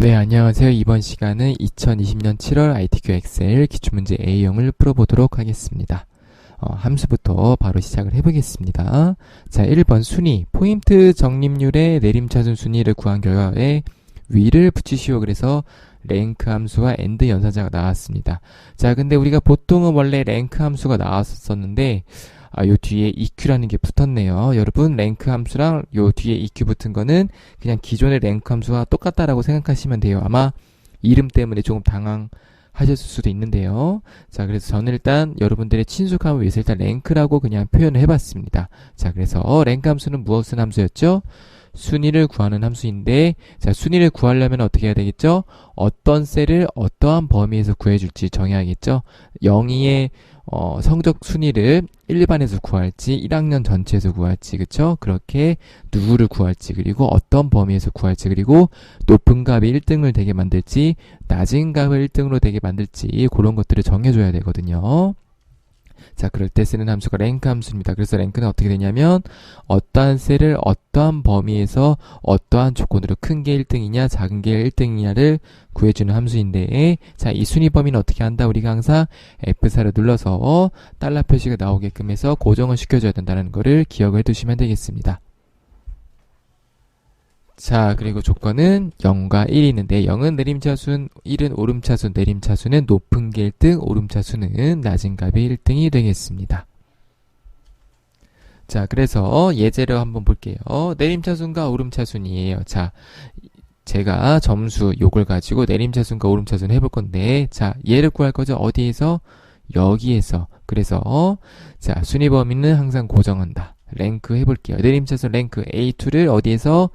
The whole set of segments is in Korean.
네, 안녕하세요. 이번 시간은 2020년 7월 ITQ 엑셀 기출문제 A형을 풀어보도록 하겠습니다. 함수부터 바로 시작을 해보겠습니다. 자, 1번 순위, 포인트 적립률의 내림차순 순위를 구한 결과에 위를 붙이시오. 그래서 랭크 함수와 AND 연산자가 나왔습니다. 자, 근데 우리가 보통은 원래 랭크 함수가 나왔었는데 요 뒤에 EQ라는 게 붙었네요. 여러분, 랭크 함수랑 요 뒤에 EQ 붙은 거는 그냥 기존의 랭크 함수와 똑같다라고 생각하시면 돼요. 아마 이름 때문에 조금 당황하셨을 수도 있는데요. 자, 그래서 저는 일단 여러분들의 친숙함을 위해서 일단 랭크라고 그냥 표현을 해봤습니다. 자, 그래서 랭크 함수는 무엇은 함수였죠? 순위를 구하는 함수인데, 자, 순위를 구하려면 어떻게 해야 되겠죠? 어떤 셀을 어떠한 범위에서 구해줄지 정해야겠죠? 0위의 성적 순위를 1반에서 구할지 1학년 전체에서 구할지, 그쵸? 그렇게 누구를 구할지, 그리고 어떤 범위에서 구할지, 그리고 높은 값이 1등을 되게 만들지 낮은 값을 1등으로 되게 만들지, 그런 것들을 정해줘야 되거든요. 자, 그럴 때 쓰는 함수가 랭크 함수입니다. 그래서 랭크는 어떻게 되냐면 어떠한 셀을 어떠한 범위에서 어떠한 조건으로 큰 게 1등이냐 작은 게 1등이냐를 구해주는 함수인데, 자, 이 순위 범위는 어떻게 한다? 우리가 항상 F4를 눌러서 달러 표시가 나오게끔 해서 고정을 시켜줘야 된다는 거를 기억을 해두시면 되겠습니다. 자, 그리고 조건은 0과 1이 있는데 0은 내림차순, 1은 오름차순, 내림차순은 높은 게 1등, 오름차순은 낮은 값이 1등이 되겠습니다. 자, 그래서 예제를 한번 볼게요. 내림차순과 오름차순이에요. 자, 제가 점수 요걸 가지고 내림차순과 오름차순 해볼 건데, 자, 얘를 구할 거죠. 어디에서? 여기에서. 그래서 자, 순위 범위는 항상 고정한다. 랭크 해볼게요. 내림차순 랭크 A2를 어디에서?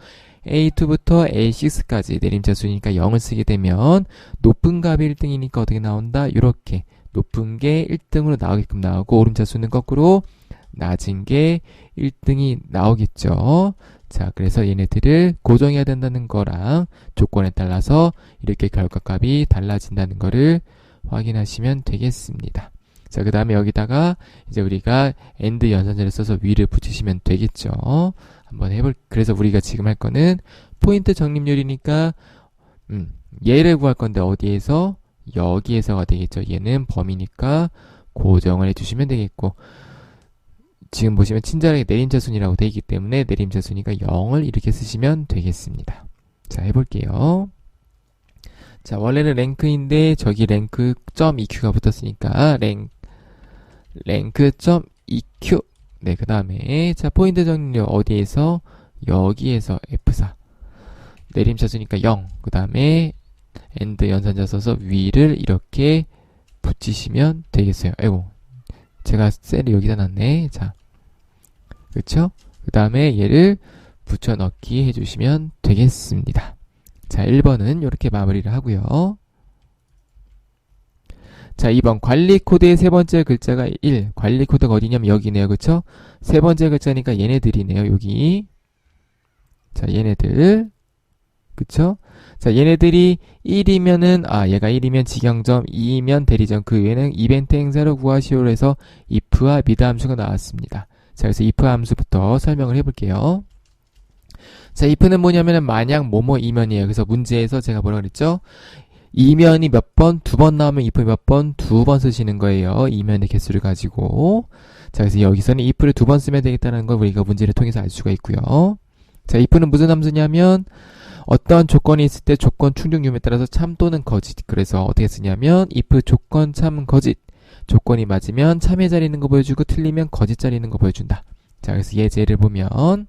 A2부터 A6까지 내림차순이니까 0을 쓰게 되면 높은 값이 1등이니까 어떻게 나온다? 이렇게 높은 게 1등으로 나오게끔 나오고, 오름차순은 거꾸로 낮은 게 1등이 나오겠죠. 자, 그래서 얘네들을 고정해야 된다는 거랑 조건에 따라서 이렇게 결과값이 달라진다는 거를 확인하시면 되겠습니다. 자, 그 다음에 여기다가 이제 우리가 AND 연산자를 써서 위를 붙이시면 되겠죠. 한번 그래서 우리가 지금 할 거는 포인트 적립률이니까, 얘를 구할 건데 어디에서? 여기에서가 되겠죠. 얘는 범위니까 고정을 해주시면 되겠고, 지금 보시면 친절하게 내림차순이라고 되어 있기 때문에 내림차순이니까 0을 이렇게 쓰시면 되겠습니다. 자, 해볼게요. 자, 원래는 랭크인데 저기 랭크.EQ가 붙었으니까 랭크.EQ. 네, 그 다음에 자, 포인트 적립률 어디에서? 여기에서 F4. 내림차순이니까 0. 그 다음에 AND 연산자 써서 위를 이렇게 붙이시면 되겠어요. 아이고, 제가 셀을 여기다 놨네. 자, 그쵸? 그 다음에 얘를 붙여 넣기 해주시면 되겠습니다. 자, 1번은 이렇게 마무리를 하고요. 자, 2번 관리 코드의 세 번째 글자가 1. 관리 코드가 어디냐면 여기네요. 그쵸? 세 번째 글자니까 얘네들이네요. 여기. 자, 얘네들. 그쵸? 자, 얘네들이 1이면은, 얘가 1이면 직영점, 2이면 대리점, 그 외에는 이벤트 행사로 구하시오로 해서 if와 mid 함수가 나왔습니다. 자, 그래서 if 함수부터 설명을 해볼게요. 자, if는 뭐냐면은 만약 뭐뭐이면이에요. 그래서 문제에서 제가 뭐라 그랬죠? 이면이 몇 번? 2번 나오면 if 몇 번? 2번 쓰시는 거예요. 이면의 개수를 가지고. 자, 그래서 여기서는 if를 2번 쓰면 되겠다는 걸 우리가 문제를 통해서 알 수가 있고요. 자, if는 무슨 함수냐면 어떤 조건이 있을 때 조건 충족 유무에 따라서 참 또는 거짓. 그래서 어떻게 쓰냐면 if 조건 참 거짓. 조건이 맞으면 참의 자리 있는 거 보여주고 틀리면 거짓 자리 있는 거 보여준다. 자, 그래서 예제를 보면,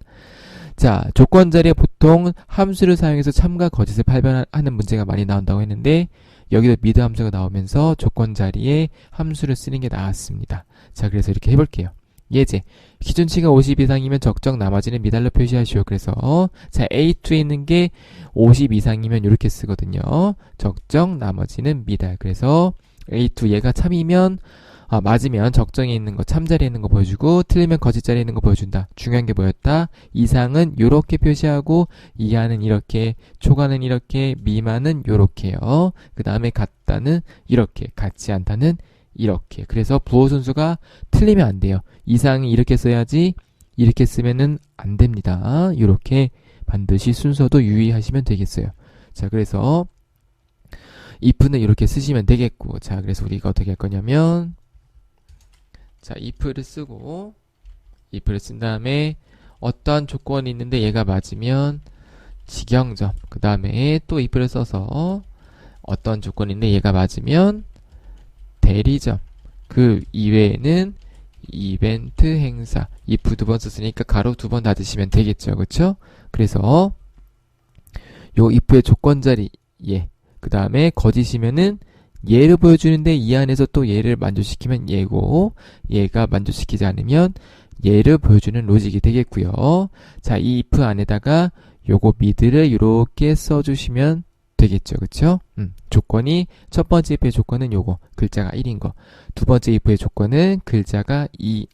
자, 조건 자리에 보통 함수를 사용해서 참과 거짓을 발견하는 문제가 많이 나온다고 했는데, 여기도 mid 함수가 나오면서 조건 자리에 함수를 쓰는 게 나왔습니다. 자, 그래서 이렇게 해볼게요. 예제. 기준치가 50 이상이면 적정, 나머지는 미달로 표시하시오. 그래서 자, A2에 있는 게 50 이상이면 이렇게 쓰거든요. 적정, 나머지는 미달. 그래서 A2 얘가 참이면 맞으면 적정에 있는 거, 참자리에 있는 거 보여주고 틀리면 거짓자리에 있는 거 보여준다. 중요한 게 뭐였다? 이상은 요렇게 표시하고 이하는 이렇게, 초과는 이렇게, 미만은 요렇게요. 그 다음에 같다는 이렇게, 같지 않다는 이렇게. 그래서 부호 순수가 틀리면 안 돼요. 이상이 이렇게 써야지 이렇게 쓰면은 안 됩니다. 이렇게 반드시 순서도 유의하시면 되겠어요. 자, 그래서 if는 이렇게 쓰시면 되겠고, 자, 그래서 우리가 어떻게 할 거냐면, 자, if를 쓰고, if를 쓴 다음에 어떠한 조건이 있는데 얘가 맞으면 직영점, 그 다음에 또 if를 써서 어떤 조건인데 얘가 맞으면 대리점, 그 이외에는 이벤트 행사, if 두 번 썼으니까 가로 두 번 닫으시면 되겠죠. 그쵸? 그래서 요 if의 조건 자리 얘, 그 다음에 거짓이면은 얘를 보여주는데 이 안에서 또 얘를 만족시키면 얘고, 얘가 만족시키지 않으면 얘를 보여주는 로직이 되겠고요. 자, 이 if 안에다가 요거 미드를 이렇게 써주시면 되겠죠. 그쵸? 조건이, 첫 번째 if의 조건은 요거, 글자가 1인 거. 두 번째 if의 조건은 글자가 2,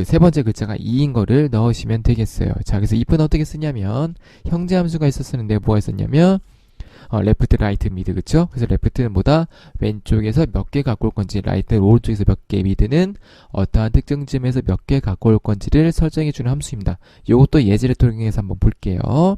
세 번째 글자가 2인 거를 넣으시면 되겠어요. 자, 그래서 if는 어떻게 쓰냐면, 형제 함수가 있었는데 뭐가 있었냐면, 레프트, 라이트, 미드, 그쵸? 그래서 레프트는 뭐다? 왼쪽에서 몇 개 갖고 올 건지, 라이트는 오른쪽에서 몇 개, 미드는 어떠한 특정 지점에서 몇 개 갖고 올 건지를 설정해주는 함수입니다. 요것도 예제를 통해서 한번 볼게요.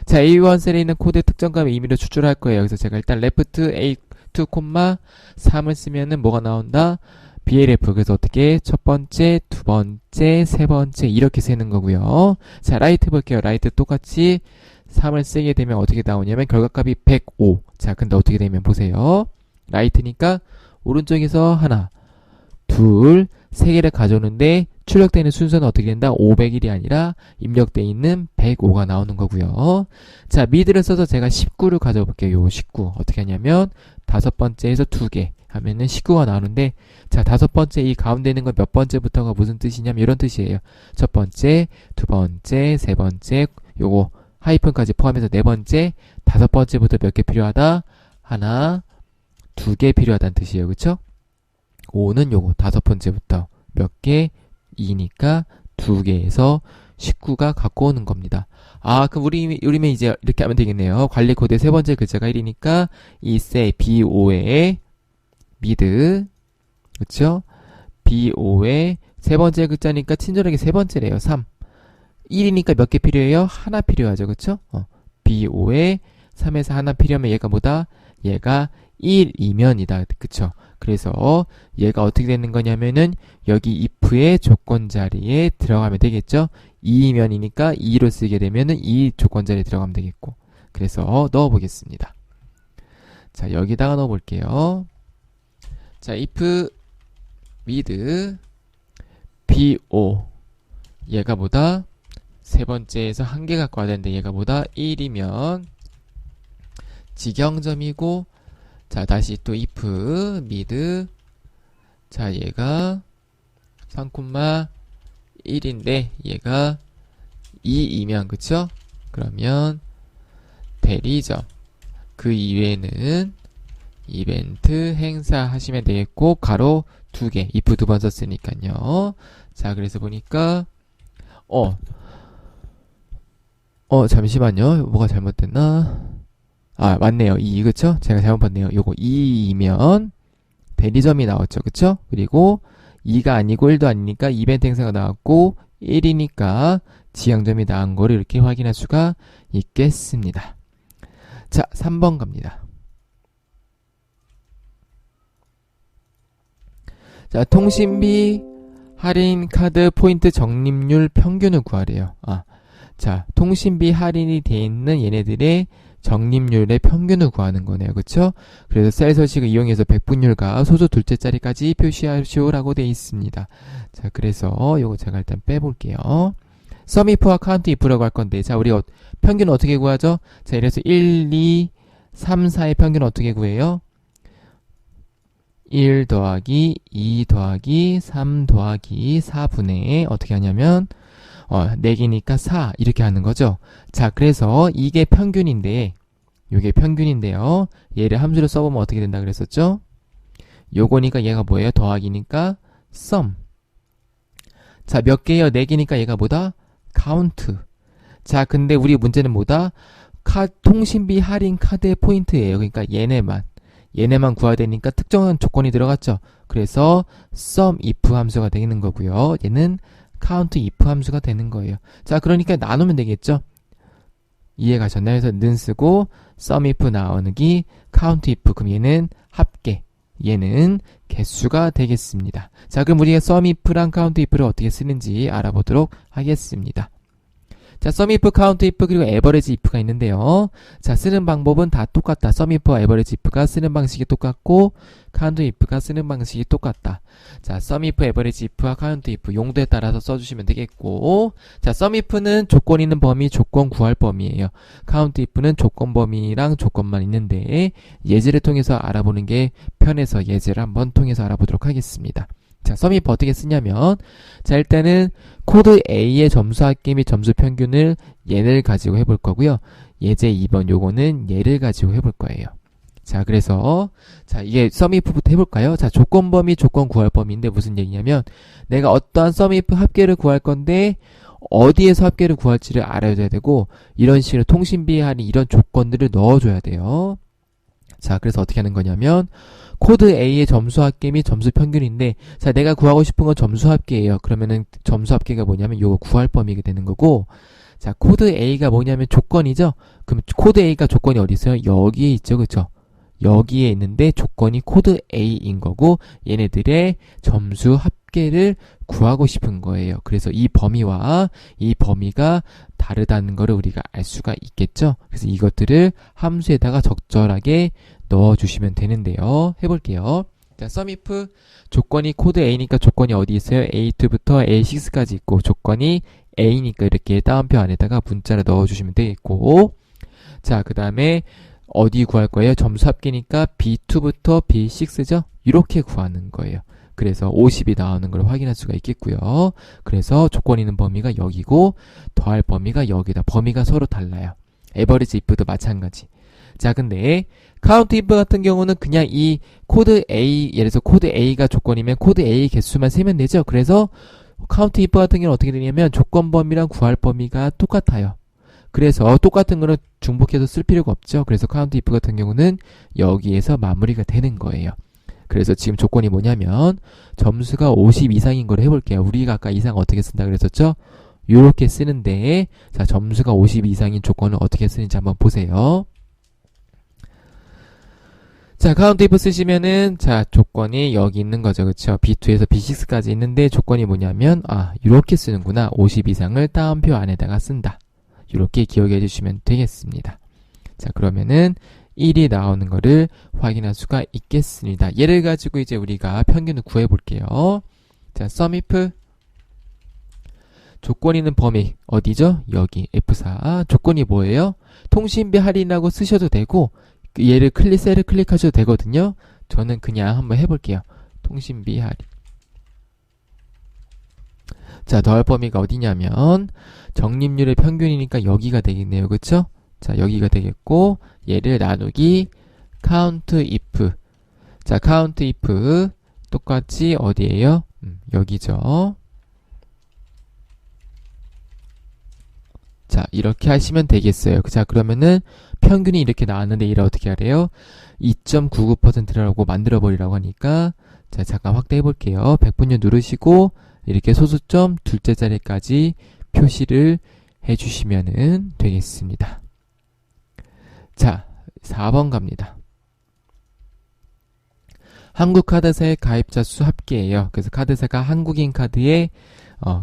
자, A1 셀에 있는 코드의 특정값의 임의로 추출할 거예요. 그래서 제가 일단 레프트 A2, 3을 쓰면은 뭐가 나온다? BLF. 그래서 어떻게? 첫 번째, 두 번째, 세 번째, 이렇게 세는 거고요. 자, 라이트 볼게요. 라이트 똑같이 3을 쓰게 되면 어떻게 나오냐면 결과값이 105. 자, 근데 어떻게 되면 보세요. 라이트니까 오른쪽에서 하나, 둘, 세 개를 가져오는데 출력되는 순서는 어떻게 된다? 501이 아니라 입력되어 있는 105가 나오는 거고요. 자, 미드를 써서 제가 19를 가져와 볼게요. 요 19. 어떻게 하냐면 다섯 번째에서 두 개 하면은 19가 나오는데, 자, 다섯 번째 이 가운데 있는 건 몇 번째부터가 무슨 뜻이냐면 이런 뜻이에요. 첫 번째, 두 번째, 세 번째, 요거 하이픈까지 포함해서 네 번째, 다섯 번째부터 몇 개 필요하다? 하나, 두 개 필요하다는 뜻이에요. 그쵸? 5는 요거 다섯 번째부터 몇 개? 2니까 두 개에서 19가 갖고 오는 겁니다. 아, 그럼 우리면 이제 이렇게 하면 되겠네요. 관리 코드의 세 번째 글자가 1이니까 이 세 B5의 미드, 그쵸? B5의 세 번째 글자니까 친절하게 세 번째래요. 3. 1이니까 몇 개 필요해요? 하나 필요하죠. 그쵸? B5에 3에서 하나 필요하면 얘가 뭐다? 얘가 1이면이다. 그쵸? 그래서 얘가 어떻게 되는 거냐면은 여기 if의 조건 자리에 들어가면 되겠죠? 2이면이니까 2로 쓰게 되면은 이 조건 자리에 들어가면 되겠고. 그래서 넣어 보겠습니다. 자, 여기다가 넣어 볼게요. 자, if mid B5, 얘가 뭐다? 세 번째에서 한 개 갖고 와야 되는데 얘가 뭐다? 1이면 직영점이고, 자, 다시 또 if mid, 자, 얘가 3,1인데 얘가 2이면, 그쵸? 그러면 대리점, 그 이외에는 이벤트 행사 하시면 되겠고, 가로 두 개, if 두 번 썼으니까요. 자, 그래서 보니까 잠시만요. 뭐가 잘못됐나? 아, 맞네요. 2, 그쵸? 제가 잘못 봤네요. 요거 2이면 대리점이 나왔죠. 그쵸? 그리고 2가 아니고 1도 아니니까 이벤트 행사가 나왔고, 1이니까 지향점이 나온 거를 이렇게 확인할 수가 있겠습니다. 자, 3번 갑니다. 자, 통신비 할인 카드 포인트 적립률 평균을 구하래요. 자, 통신비 할인이 돼 있는 얘네들의 적립률의 평균을 구하는 거네요. 그쵸? 그래서 셀 서식을 이용해서 백분율과 소수 둘째 자리까지 표시하시오라고 돼 있습니다. 자, 그래서 요거 제가 일단 빼볼게요. sum if와 count if라고 할 건데, 자, 우리 평균 어떻게 구하죠? 자, 이래서 1, 2, 3, 4의 평균 어떻게 구해요? 1 더하기 2 더하기 3 더하기 4분의 어떻게 하냐면 4개니까 4 이렇게 하는 거죠. 자, 그래서 이게 평균인데, 요게 평균인데요. 얘를 함수로 써보면 어떻게 된다 그랬었죠? 요거니까 얘가 뭐예요? 더하기니까 sum. 자, 몇 개예요? 4개니까 얘가 뭐다? count. 자, 근데 우리 문제는 뭐다? 통신비 할인 카드의 포인트예요. 그러니까 얘네만 구해야 되니까 특정한 조건이 들어갔죠. 그래서 sum if 함수가 되는 거고요. 얘는 count if 함수가 되는 거예요. 자, 그러니까 나누면 되겠죠. 이해 가셨나요? 그래서 는 쓰고 sum if 나오기 count if 그럼 얘는 합계 얘는 개수가 되겠습니다. 자, 그럼 우리가 sum if랑 count if를 어떻게 쓰는지 알아보도록 하겠습니다. 자, sum if, count if, 그리고 average if가 있는데요. 자, 쓰는 방법은 다 똑같다. sum if와 average if가 쓰는 방식이 똑같고 count if가 쓰는 방식이 똑같다. 자, sum if, average if와 count if 용도에 따라서 써주시면 되겠고, 자, sum if는 조건 있는 범위, 조건 구할 범위예요. count if는 조건 범위랑 조건만 있는데 예제를 통해서 알아보는 게 편해서 예제를 한번 통해서 알아보도록 하겠습니다. 자, sum if 어떻게 쓰냐면, 자, 일단은 코드 A의 점수 합계 및 점수 평균을 얘를 가지고 해볼 거고요. 예제 2번 요거는 얘를 가지고 해볼 거예요. 자, 그래서 자, 이게 sum if부터 해볼까요? 자, 조건 범위, 조건 구할 범위인데 무슨 얘기냐면 내가 어떠한 sum if 합계를 구할 건데 어디에서 합계를 구할지를 알아야 되고 이런 식으로 통신비 할인 이런 조건들을 넣어줘야 돼요. 자, 그래서 어떻게 하는 거냐면 코드 A의 점수 합계 및 점수 평균인데, 자, 내가 구하고 싶은 건 점수 합계예요. 그러면은 점수 합계가 뭐냐면 요거 구할 범위가 되는 거고, 자, 코드 A가 뭐냐면 조건이죠. 그럼 코드 A가 조건이 어디 있어요? 여기에 있죠, 그쵸? 여기에 있는데 조건이 코드 A인 거고 얘네들의 점수 합계를 구하고 싶은 거예요. 그래서 이 범위와 이 범위가 다르다는 거를 우리가 알 수가 있겠죠. 그래서 이것들을 함수에다가 적절하게 넣어주시면 되는데요. 해볼게요. 자, sum if 조건이 코드 A니까 조건이 어디 있어요? A2부터 A6까지 있고 조건이 A니까 이렇게 따옴표 안에다가 문자를 넣어주시면 되겠고, 자, 그 다음에 어디 구할 거예요? 점수 합계니까 B2부터 B6죠? 이렇게 구하는 거예요. 그래서 50이 나오는 걸 확인할 수가 있겠고요. 그래서 조건 있는 범위가 여기고 더할 범위가 여기다. 범위가 서로 달라요. 에버리지 if도 마찬가지. 자, 근데 count if 같은 경우는 그냥 이 코드 A, 예를 들어서 코드 A가 조건이면 코드 A 개수만 세면 되죠. 그래서 count if 같은 경우는 어떻게 되냐면 조건 범위랑 구할 범위가 똑같아요. 그래서 똑같은 거는 중복해서 쓸 필요가 없죠. 그래서 count if 같은 경우는 여기에서 마무리가 되는 거예요. 그래서 지금 조건이 뭐냐면 점수가 50 이상인 걸 해볼게요. 우리가 아까 이상 어떻게 쓴다 그랬었죠? 요렇게 쓰는데, 자, 점수가 50 이상인 조건을 어떻게 쓰는지 한번 보세요. 자, count if 쓰시면은, 자, 조건이 여기 있는 거죠. 그쵸? B2에서 B6까지 있는데 조건이 뭐냐면, 아, 이렇게 쓰는구나. 50 이상을 따옴표 안에다가 쓴다. 이렇게 기억해 주시면 되겠습니다. 자, 그러면은 1이 나오는 거를 확인할 수가 있겠습니다. 얘를 가지고 이제 우리가 평균을 구해 볼게요. 자, sum if 조건 있는 범위 어디죠? 여기 F4. 조건이 뭐예요? 통신비 할인하고 쓰셔도 되고 얘를 셀을 클릭하셔도 되거든요. 저는 그냥 한번 해볼게요. 통신비 할인. 자, 더할 범위가 어디냐면 적립률의 평균이니까 여기가 되겠네요. 그쵸? 자, 여기가 되겠고 얘를 나누기 count if. 자, count if 똑같이 어디에요? 여기죠. 자, 이렇게 하시면 되겠어요. 자, 그러면은 평균이 이렇게 나왔는데 이를 어떻게 하래요? 2.99%라고 만들어 버리라고 하니까, 자, 잠깐 확대해 볼게요. 100분율 누르시고 이렇게 소수점 둘째 자리까지 표시를 해주시면 되겠습니다. 자, 4번 갑니다. 한국카드사의 가입자 수 합계예요. 그래서 카드사가 한국인 카드의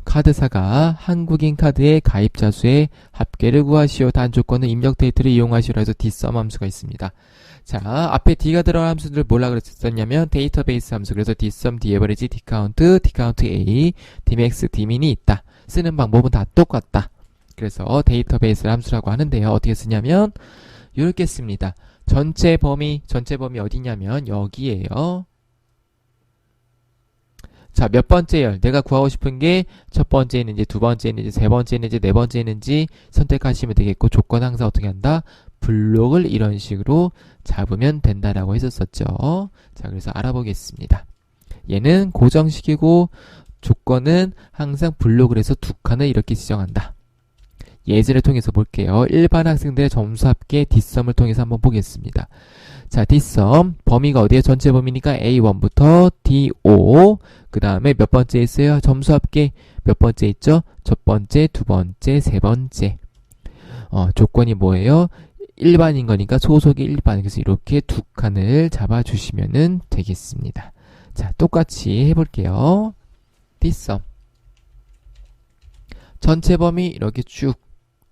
카드사가 한국인 카드의 가입자 수의 합계를 구하시오. 단 조건은 입력 데이터를 이용하시오라 해서 dsum 함수가 있습니다. 자, 앞에 d가 들어간 함수들 뭐라 그랬었냐면 데이터베이스 함수. 그래서 dsum, daverage, dcount, dcount-a, dmax, dmin이 있다. 쓰는 방법은 다 똑같다. 그래서 데이터베이스 함수라고 하는데요. 어떻게 쓰냐면 이렇게 씁니다. 전체 범위 어디냐면 여기에요. 자, 몇 번째요? 내가 구하고 싶은 게 첫 번째 있는지, 두 번째 있는지, 세 번째 있는지, 네 번째 있는지 선택하시면 되겠고, 조건 항상 어떻게 한다? 블록을 이런 식으로 잡으면 된다라고 했었었죠. 자, 그래서 알아보겠습니다. 얘는 고정식이고 조건은 항상 블록을 해서 두 칸을 이렇게 지정한다. 예제를 통해서 볼게요. 일반 학생들의 점수 합계 dsum을 통해서 한번 보겠습니다. 자, dsum 범위가 어디에 전체 범위니까 A1부터 D5. 그 다음에 몇 번째 있어요? 점수 합계 몇 번째 있죠? 첫 번째, 두 번째, 세 번째. 조건이 뭐예요? 일반인 거니까 소속이 일반. 그래서 이렇게 두 칸을 잡아주시면 되겠습니다. 자, 똑같이 해볼게요. 뒷섬. 전체 범위 이렇게 쭉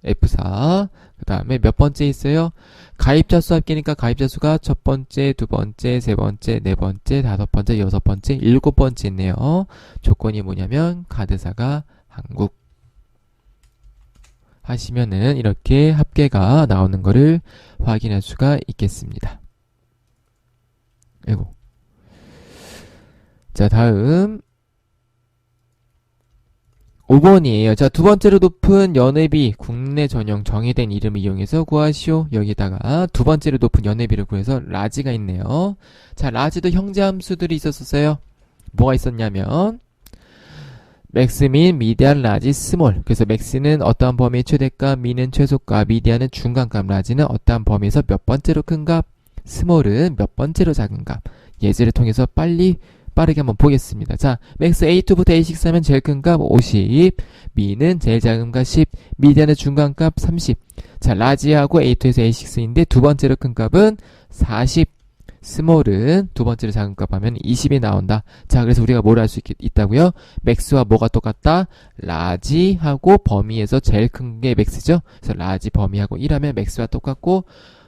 F4. 그 다음에 몇 번째 있어요? 가입자 수 합계니까 가입자 수가 첫 번째, 두 번째, 세 번째, 네 번째, 다섯 번째, 여섯 번째, 일곱 번째 있네요. 조건이 뭐냐면 카드사가 한국 하시면은 이렇게 합계가 나오는 거를 확인할 수가 있겠습니다. 아이고. 자, 다음 5번이에요. 자, 두 번째로 높은 연회비 국내 전용 정의된 이름을 이용해서 구하시오. 여기다가 두 번째로 높은 연회비를 구해서 라지가 있네요. 자, 라지도 형제 함수들이 있었어요. 뭐가 있었냐면 맥스, 민, 미디안, 라지, 스몰. 그래서 맥스는 어떠한 범위의 최대값, 민은 최소값, 미디안은 중간값, 라지는 어떠한 범위에서 몇 번째로 큰 값, 스몰은 몇 번째로 작은 값. 예제를 통해서 빠르게 한번 보겠습니다. 자, 맥스 A2부터 A6 하면 제일 큰 값 50, 미는 제일 작은 값 10, 미디안은 중간값 30. 자, 라지하고 A2에서 A6인데 두 번째로 큰 값은 40. 스몰은 두 번째로 작은 값 하면 20이 나온다. 자, 그래서 우리가 뭘 할 수 있다고요? 맥스와 뭐가 똑같다? 라지하고 범위에서 제일 큰 게 맥스죠? 그래서 라지 범위하고 1하면 맥스와 똑같고,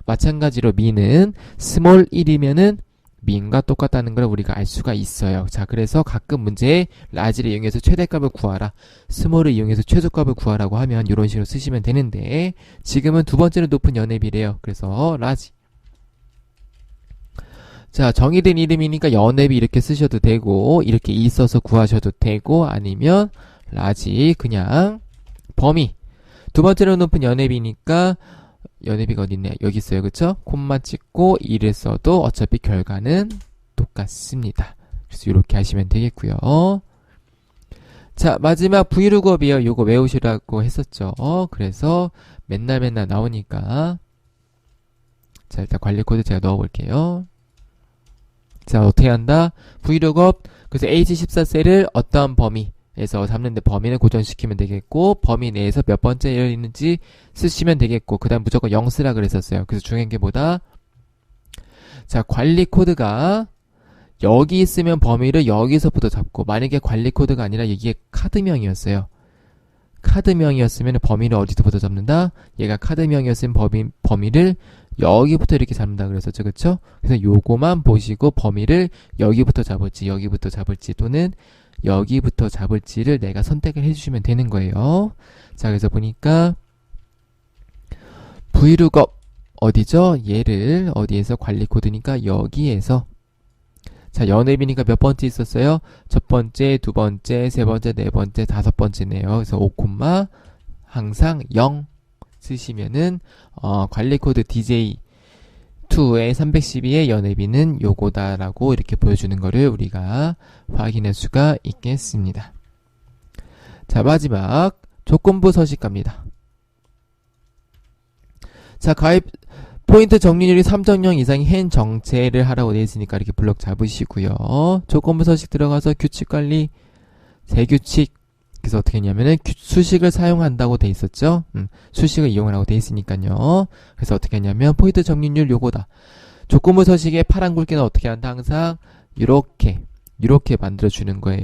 마찬가지로 미는 스몰 1이면은 민과 똑같다는 걸 우리가 알 수가 있어요. 자, 그래서 가끔 문제에 라지를 이용해서 최대값을 구하라, 스몰을 이용해서 최소값을 구하라고 하면 이런 식으로 쓰시면 되는데, 지금은 두 번째로 높은 연회비래요. 그래서 라지. 자, 정의된 이름이니까 연회비 이렇게 쓰셔도 되고, 이렇게 있어서 구하셔도 되고, 아니면 라지 그냥 범위. 두 번째로 높은 연회비니까 연회비가 어디 있네? 여기 있어요. 그쵸? 콤마 찍고 1을 써도 어차피 결과는 똑같습니다. 그래서 이렇게 하시면 되겠고요. 자, 마지막 브이로그업이요. 요거 외우시라고 했었죠. 그래서 맨날 나오니까, 자, 일단 관리 코드 제가 넣어볼게요. 자, 어떻게 한다? 브이로그업. 그래서 H14셀을 어떠한 범위에서 잡는데 범위는 고정시키면 되겠고, 범위 내에서 몇 번째 열 있는지 쓰시면 되겠고, 그 다음 무조건 0 쓰라 그랬었어요. 그래서 중요한 게 뭐다? 자, 관리 코드가 여기 있으면 범위를 여기서부터 잡고, 만약에 관리 코드가 아니라 이게 카드명이었어요. 카드명이었으면 범위를 어디서부터 잡는다? 얘가 카드명이었으면 범위를 여기부터 이렇게 잡는다 그랬었죠. 그쵸? 그래서 요거만 보시고 범위를 여기부터 잡을지 여기부터 잡을지 또는 여기부터 잡을지를 내가 선택을 해주시면 되는 거예요. 자, 그래서 보니까 브이룩업 어디죠? 얘를 어디에서 관리 코드니까 여기에서, 자, 연회비니까 몇 번째 있었어요? 첫 번째, 두 번째, 세 번째, 네 번째, 다섯 번째네요. 그래서 5, 항상 0 쓰시면은 관리 코드 DJ2의 312의 연회비는 요거다라고 이렇게 보여주는 거를 우리가 확인할 수가 있겠습니다. 자, 마지막 조건부 서식 갑니다. 자, 가입 포인트 정리율이 3.0 이상이 행 정체를 하라고 되어 있으니까 이렇게 블럭 잡으시고요. 조건부 서식 들어가서 규칙 관리, 재규칙. 그래서 어떻게 했냐면은 수식을 사용한다고 돼 있었죠. 수식을 이용하라고 돼 있으니까요. 그래서 어떻게 했냐면 포인트 정리율 요거다. 조건부 서식의 파란 굵기는 어떻게 한다? 항상 이렇게 만들어 주는 거예요.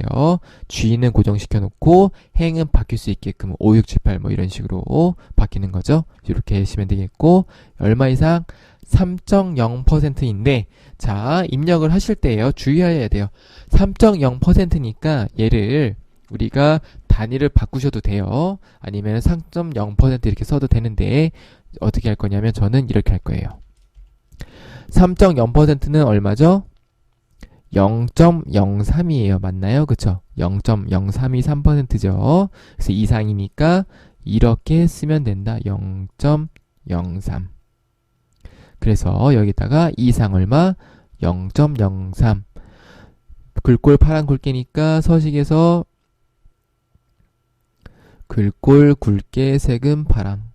G는 고정시켜 놓고 행은 바뀔 수 있게끔 5, 6, 7, 8 뭐 이런 식으로 바뀌는 거죠. 이렇게 하시면 되겠고, 얼마 이상 3.0%인데 자, 입력을 하실 때요, 주의해야 돼요. 3.0%니까 얘를 우리가 단위를 바꾸셔도 돼요. 아니면 3.0% 이렇게 써도 되는데, 어떻게 할 거냐면 저는 이렇게 할 거예요. 3.0%는 얼마죠? 0.03이에요. 맞나요? 그쵸? 0.0323%죠. 그래서 이상이니까 이렇게 쓰면 된다. 0.03. 그래서 여기다가 이상 얼마? 0.03. 글꼴 파란 굵기니까 서식에서 글꼴 굵게 색은 파랑.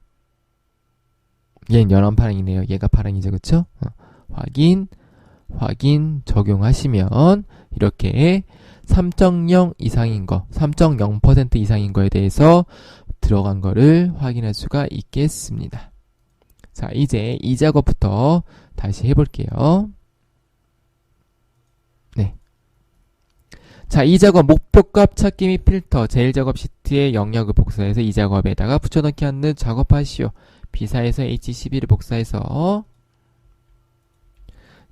얘는 연한 파랑이네요. 얘가 파랑이죠. 그쵸? 확인 적용하시면 이렇게 3.0 이상인 거, 3.0% 이상인 거에 대해서 들어간 거를 확인할 수가 있겠습니다. 자, 이제 이 작업부터 다시 해볼게요. 네. 자, 이 작업 목표값 찾기 및 필터 제일 작업 시트의 영역을 복사해서 이 작업에다가 붙여넣기 하는 작업하시오. B사에서 H12를 복사해서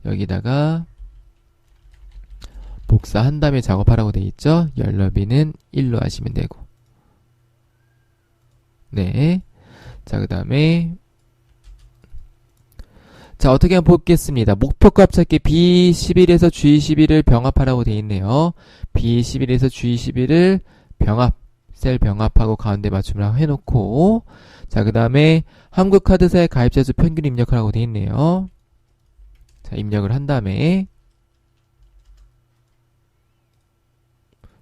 여기다가 복사한 다음에 작업하라고 되어 있죠. 열 너비는 1로 하시면 되고. 네. 자, 그 다음에 자, 어떻게 한번 보겠습니다. 목표값 찾기 B11에서 G11을 병합하라고 되어 있네요. B11에서 G11을 병합, 셀 병합하고 가운데 맞춤이라고 해놓고, 자, 그 다음에 한국카드사의 가입자 수 평균 입력하라고 되어 있네요. 자, 입력을 한 다음에,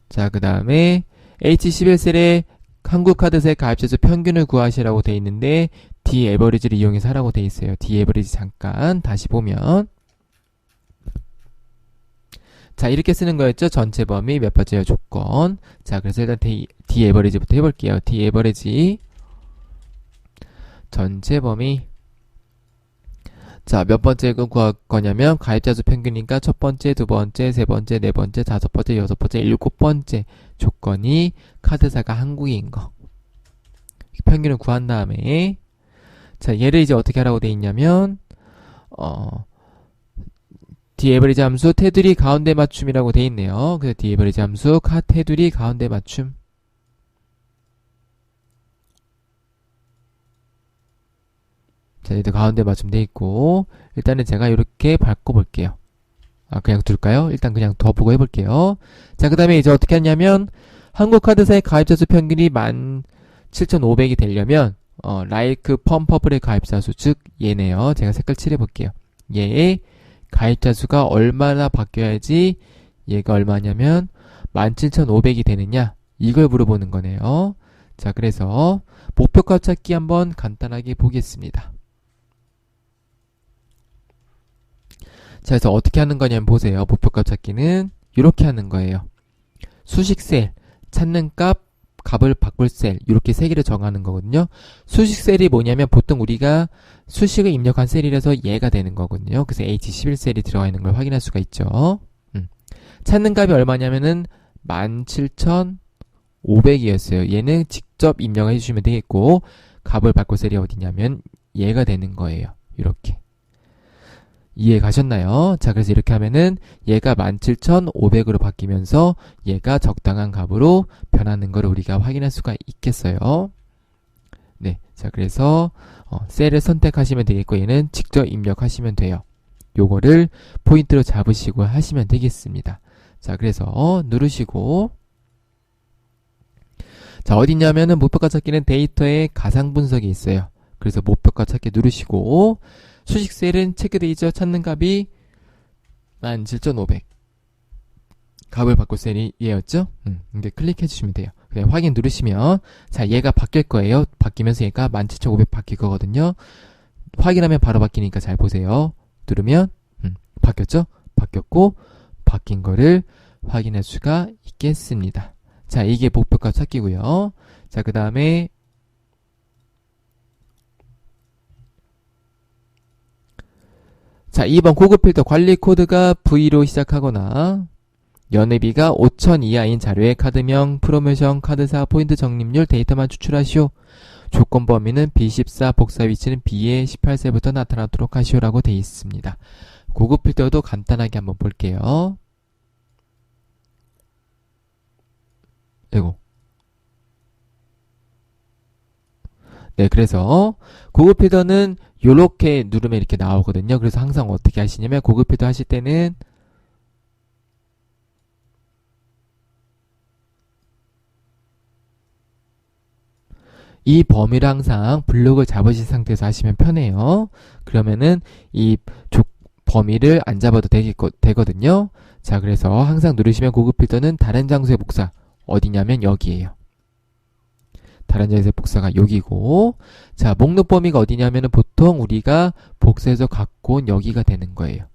자, 그 다음에 H11셀에 한국카드사의 가입자 수 평균을 구하시라고 되어 있는데, D-에버리지를 이용해서 하라고 되어 있어요. D-에버리지 잠깐 다시 보면, 자, 이렇게 쓰는 거였죠. 전체 범위 몇 번째요? 조건. 자, 그래서 일단 D-에버리지부터 해볼게요. D-에버리지 전체 범위. 자, 몇 번째 구할 거냐면 가입자 수 평균이니까 첫 번째, 두 번째, 세 번째, 네 번째, 다섯 번째, 여섯 번째, 일곱 번째 조건이 카드사가 한국인 거. 평균을 구한 다음에 자, 얘를 이제 어떻게 하라고 돼 있냐면 D-에버리지 함수 테두리 가운데 맞춤이라고 돼 있네요. 그래서 D-에버리지 함수 테두리 가운데 맞춤. 자, 얘도 가운데 맞춤 돼 있고 일단은 제가 이렇게 바꿔볼게요. 그냥 둘까요? 일단 그냥 더 보고 해볼게요. 자, 그 다음에 이제 어떻게 하냐면 한국카드사의 가입자 수 평균이 17,500이 되려면 라이크 펌퍼블의 가입자 수, 즉 얘네요. 제가 색깔 칠해볼게요. 얘의 가입자 수가 얼마나 바뀌어야지 얘가 얼마냐면 17,500이 되느냐 이걸 물어보는 거네요. 자, 그래서 목표값 찾기 한번 간단하게 보겠습니다. 자, 그래서 어떻게 하는 거냐면 보세요. 목표값 찾기는 이렇게 하는 거예요. 수식셀, 찾는 값, 값을 바꿀 셀 이렇게 세 개를 정하는 거거든요. 수식셀이 뭐냐면 보통 우리가 수식을 입력한 셀이라서 얘가 되는 거거든요. 그래서 H11셀이 들어가 있는 걸 확인할 수가 있죠. 찾는 값이 얼마냐면은 17,500이었어요. 얘는 직접 입력해 주시면 되겠고 값을 바꿀 셀이 어디냐면 얘가 되는 거예요. 이렇게. 이해 가셨나요? 자, 그래서 이렇게 하면은 얘가 17,500으로 바뀌면서 얘가 적당한 값으로 변하는 걸 우리가 확인할 수가 있겠어요. 네. 자, 그래서 셀을 선택하시면 되겠고 얘는 직접 입력하시면 돼요. 요거를 포인트로 잡으시고 하시면 되겠습니다. 자, 그래서 누르시고 자, 어디냐면은 목표값 찾기는 데이터의 가상 분석이 있어요. 그래서 목표값 찾기 누르시고 수식셀은 체크되어 있죠. 찾는 값이 17,500 값을 바꿀 셀이 얘였죠. 이제 클릭해 주시면 돼요. 그냥 확인 누르시면 자, 얘가 바뀔 거예요. 바뀌면서 얘가 17,500 바뀔 거거든요. 확인하면 바로 바뀌니까 잘 보세요. 누르면 바뀌었죠? 바뀌었고 바뀐 거를 확인할 수가 있겠습니다. 자, 이게 목표값 찾기고요. 자, 그 다음에 자, 2번 고급 필터 관리 코드가 V로 시작하거나 연회비가 5,000 이하인 자료의 카드명, 프로모션, 카드사, 포인트 적립률 데이터만 추출하시오. 조건 범위는 B14, 복사 위치는 B의 18세부터 나타나도록 하시오라고 되어 있습니다. 고급 필터도 간단하게 한번 볼게요. 아이고. 네, 그래서 고급 필터는 요렇게 누르면 이렇게 나오거든요. 그래서 항상 어떻게 하시냐면 고급 필터 하실 때는 이 범위를 항상 블록을 잡으신 상태에서 하시면 편해요. 그러면은 이 범위를 안 잡아도 되거든요. 자, 그래서 항상 누르시면 고급 필터는 다른 장소의 복사 어디냐면 여기에요. 다른 장소의 복사가 여기고 자, 목록 범위가 어디냐면은 보통 우리가 복사해서 갖고 온 여기가 되는 거예요.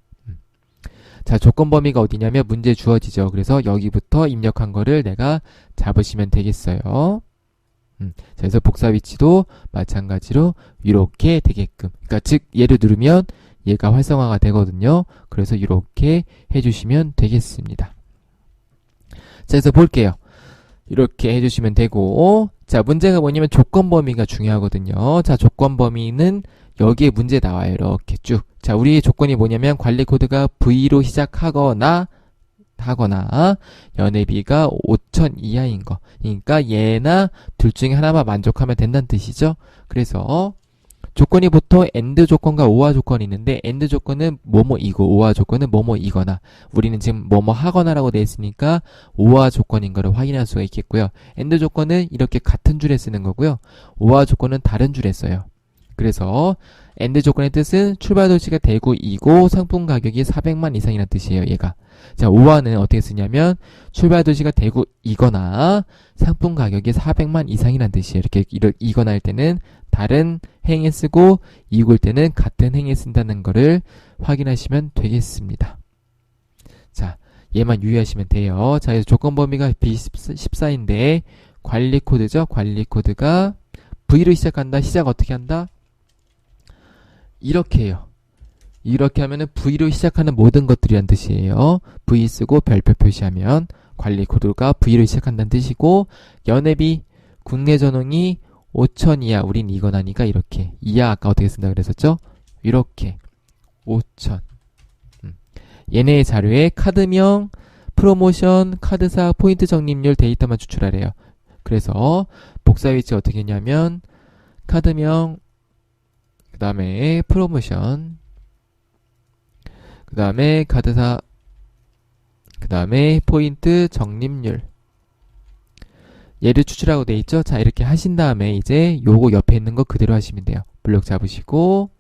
자, 조건 범위가 어디냐면 문제 주어지죠. 그래서 여기부터 입력한 거를 내가 잡으시면 되겠어요. 자, 그래서 복사 위치도 마찬가지로 이렇게 되게끔. 그러니까 즉 얘를 누르면 얘가 활성화가 되거든요. 그래서 이렇게 해주시면 되겠습니다. 자, 그래서 볼게요. 이렇게 해주시면 되고, 자, 문제가 뭐냐면 조건 범위가 중요하거든요. 자, 조건 범위는 여기에 문제 나와요. 이렇게 쭉. 자, 우리의 조건이 뭐냐면 관리 코드가 V로 시작하거나 연회비가 5천 이하인 거. 그러니까 얘나 둘 중에 하나만 만족하면 된다는 뜻이죠. 그래서 조건이 보통 AND 조건과 OR 조건이 있는데 AND 조건은 뭐뭐이고 OR 조건은 뭐뭐이거나 우리는 지금 뭐뭐 하거나라고 되어 있으니까 OR 조건인 거를 확인할 수가 있겠고요. AND 조건은 이렇게 같은 줄에 쓰는 거고요. OR 조건은 다른 줄에 써요. 그래서 AND 조건의 뜻은 출발 도시가 대구이고 상품 가격이 400만 이상이라는 뜻이에요. 얘가. 자, OR는 어떻게 쓰냐면 출발 도시가 대구이거나 상품 가격이 400만 이상이라는 뜻이에요. 이렇게 이거나 할 때는 다른 행에 쓰고 이고일 때는 같은 행에 쓴다는 거를 확인하시면 되겠습니다. 자, 얘만 유의하시면 돼요. 자, 그래서 조건 범위가 B14인데 관리 코드죠. 관리 코드가 V로 시작한다. 시작 어떻게 한다? 이렇게 해요. 이렇게 하면은 V로 시작하는 모든 것들이란 뜻이에요. V 쓰고 별표 표시하면 관리 코드가 V로 시작한다는 뜻이고 연회비 국내 전용이 5천 이하 우린 이거나니까 이렇게 이하 아까 어떻게 쓴다 그랬었죠? 이렇게 5천 얘네의 자료에 카드명, 프로모션, 카드사, 포인트 적립률 데이터만 추출하래요. 그래서 복사 위치 어떻게 했냐면 카드명 그 다음에 프로모션 그 다음에 카드사 그 다음에 포인트 적립률 얘를 추출하고 돼 있죠. 자, 이렇게 하신 다음에 이제 요거 옆에 있는 거 그대로 하시면 돼요. 블록 잡으시고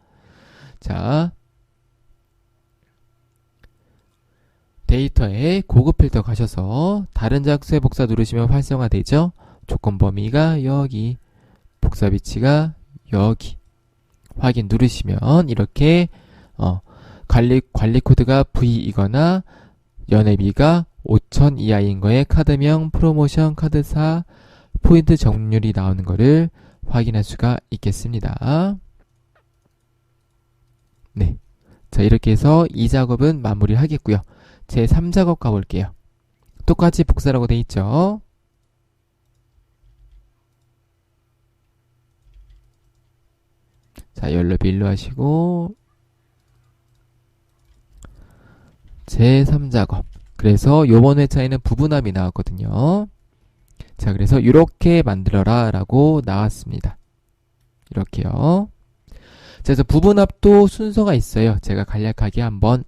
자 데이터에 고급 필터 가셔서 다른 작수의 복사 누르시면 활성화 되죠. 조건 범위가 여기 복사 위치가 여기 확인 누르시면 이렇게 관리 코드가 V이거나 연회비가 5천 이하인 거에 카드명, 프로모션, 카드사, 포인트 적률이 나오는 거를 확인할 수가 있겠습니다. 네. 자, 이렇게 해서 이 작업은 마무리 하겠고요. 제 3작업 가볼게요. 똑같이 복사라고 돼 있죠. 자, 열로 일로 하시고 제 3작업. 그래서 요번 회차에는 부분합이 나왔거든요. 자, 그래서 이렇게 만들어라 라고 나왔습니다. 이렇게요. 자, 그래서 부분합도 순서가 있어요. 제가 간략하게 한번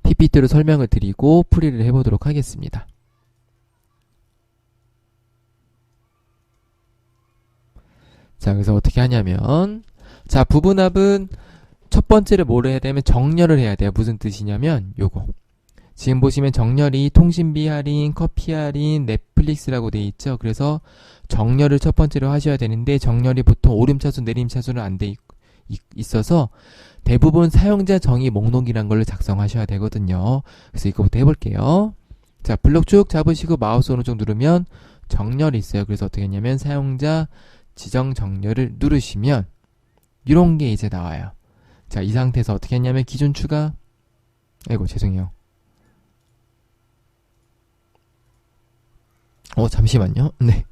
PPT로 설명을 드리고 풀이를 해보도록 하겠습니다. 자, 그래서 어떻게 하냐면 자, 부분합은 첫 번째를 뭐를 해야 되면 정렬을 해야 돼요. 무슨 뜻이냐면 요거 지금 보시면 정렬이 통신비 할인, 커피 할인, 넷플릭스라고 돼 있죠. 그래서 정렬을 첫 번째로 하셔야 되는데 정렬이 보통 오름차순, 내림차순은 안 돼 있어서 대부분 사용자 정의 목록이란 걸 작성하셔야 되거든요. 그래서 이거부터 해볼게요. 자, 블록 쭉 잡으시고 마우스 오른쪽 누르면 정렬이 있어요. 그래서 어떻게 했냐면 사용자 지정 정렬을 누르시면 이런 게 이제 나와요. 자, 이 상태에서 어떻게 했냐면 기준 추가 아이고 죄송해요. 잠시만요. 네.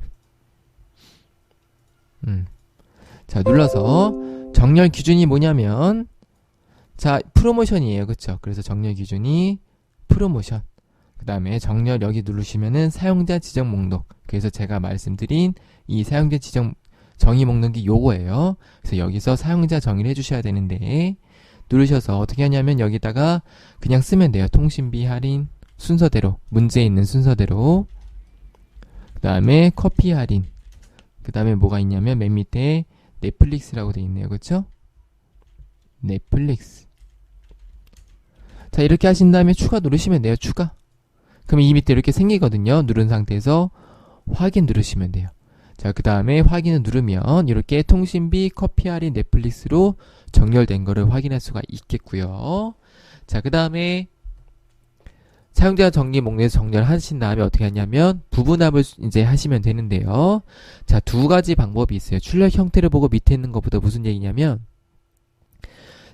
자, 눌러서 정렬 기준이 뭐냐면 자, 프로모션이에요. 그쵸? 그래서 정렬 기준이 프로모션. 그 다음에 정렬 여기 누르시면은 사용자 지정 목록. 그래서 제가 말씀드린 이 사용자 지정 정의 목록이 요거예요. 그래서 여기서 사용자 정의를 해주셔야 되는데 누르셔서 어떻게 하냐면 여기다가 그냥 쓰면 돼요. 통신비 할인 순서대로 문제에 있는 순서대로 그 다음에 커피 할인 그 다음에 뭐가 있냐면 맨 밑에 넷플릭스라고 돼 있네요. 그쵸? 넷플릭스. 자, 이렇게 하신 다음에 추가 누르시면 돼요. 추가. 그럼 이 밑에 이렇게 생기거든요. 누른 상태에서 확인 누르시면 돼요. 자, 그 다음에 확인을 누르면 이렇게 통신비, 커피 할인, 넷플릭스로 정렬된 거를 확인할 수가 있겠고요. 자, 그 다음에 사용자 정리 목록에서 정렬하신 다음에 어떻게 하냐면 부분합을 이제 하시면 되는데요. 자, 두 가지 방법이 있어요. 출력 형태를 보고 밑에 있는 것보다 무슨 얘기냐면,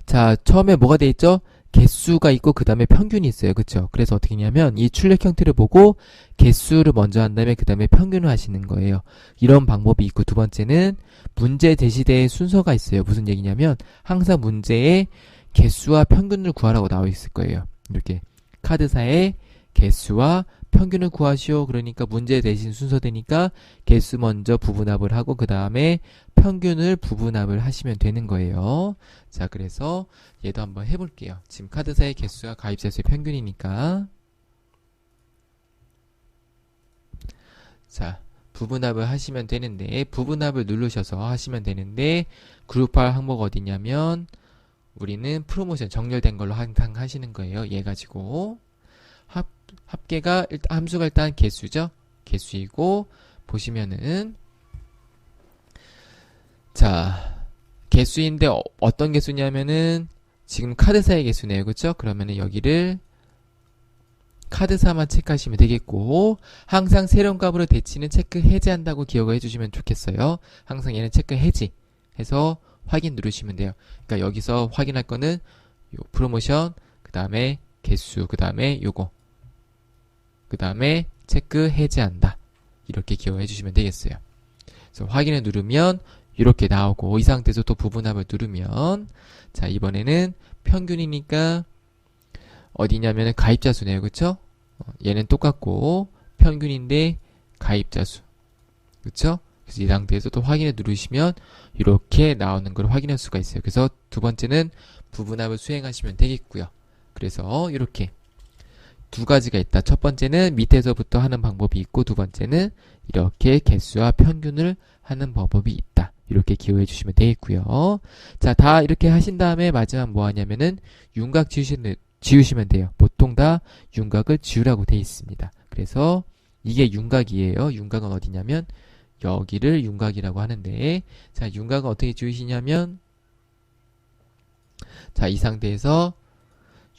자, 처음에 뭐가 돼 있죠? 개수가 있고 그 다음에 평균이 있어요. 그쵸? 그래서 어떻게 하냐면 이 출력 형태를 보고 개수를 먼저 한 다음에 그 다음에 평균을 하시는 거예요. 이런 방법이 있고, 두 번째는 문제 제시대의 순서가 있어요. 무슨 얘기냐면 항상 문제에 개수와 평균을 구하라고 나와 있을 거예요. 이렇게 카드사의 개수와 평균을 구하시오. 그러니까 문제 대신 순서되니까 개수 먼저 부분합을 하고 그 다음에 평균을 부분합을 하시면 되는 거예요. 자, 그래서 얘도 한번 해볼게요. 지금 카드사의 개수와 가입자 수의 평균이니까, 자, 부분합을 하시면 되는데, 부분합을 누르셔서 하시면 되는데, 그룹화 항목 어디냐면 우리는 프로모션 정렬된 걸로 항상 하시는 거예요. 얘 가지고 합계가 함수가 일단 개수죠. 개수이고, 보시면은 자, 개수인데 어떤 개수냐면은 지금 카드사의 개수네요. 그쵸? 그러면은 여기를 카드사만 체크하시면 되겠고, 항상 새로운 값으로 대치는 체크 해제한다고 기억을 해주시면 좋겠어요. 항상 얘는 체크 해지 해서 확인 누르시면 돼요. 그러니까 여기서 확인할 거는 요 프로모션, 그 다음에 개수, 그 다음에 요거, 그 다음에 체크 해제한다. 이렇게 기억해 주시면 되겠어요. 그래서 확인을 누르면 이렇게 나오고, 이 상태에서 또 부분합을 누르면, 자, 이번에는 평균이니까 어디냐면은 가입자 수네요. 그쵸? 얘는 똑같고 평균인데 가입자 수. 그쵸? 그래서 이 상태에서 또 확인을 누르시면 이렇게 나오는 걸 확인할 수가 있어요. 그래서 두 번째는 부분합을 수행하시면 되겠고요. 그래서 이렇게 두 가지가 있다. 첫 번째는 밑에서부터 하는 방법이 있고, 두 번째는 이렇게 개수와 평균을 하는 방법이 있다. 이렇게 기호해 주시면 되겠고요. 자, 다 이렇게 하신 다음에 마지막 뭐 하냐면은 윤곽 지우시면 돼요. 보통 다 윤곽을 지우라고 돼 있습니다. 그래서 이게 윤곽이에요. 윤곽은 어디냐면 여기를 윤곽이라고 하는데, 자, 윤곽은 어떻게 지우시냐면, 자, 이 상태에서